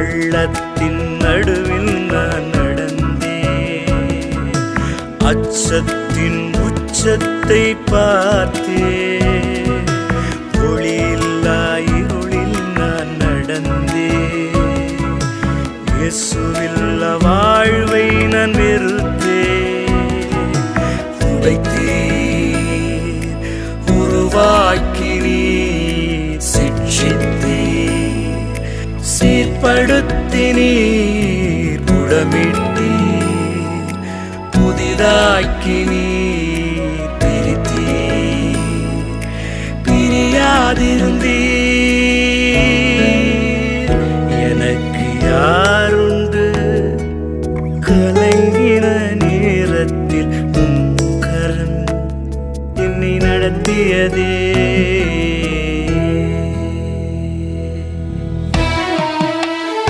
பள்ளத்தின் நடுவில் நான் நடந்தேன், அச்சத்தின் உச்சத்தை பார்த்தேன். ஒளியில்லா இருளில் நான் நடந்தேன், இயேசுவில்ல வாழ்வை நான் வெறுத்தேன். உடைத்தீர், உருவாக்கினீர், சிட்சித்தீர், சீர்படுத்தினீர், புடமிட்டீர், புதிதாக்கினீர், பிரித்தீர், பிரியாதிருந்தீர். எனக்கு யாருண்டு? கலங்கின நேரத்தில் உம் கரம் என்னை நடத்தியதே.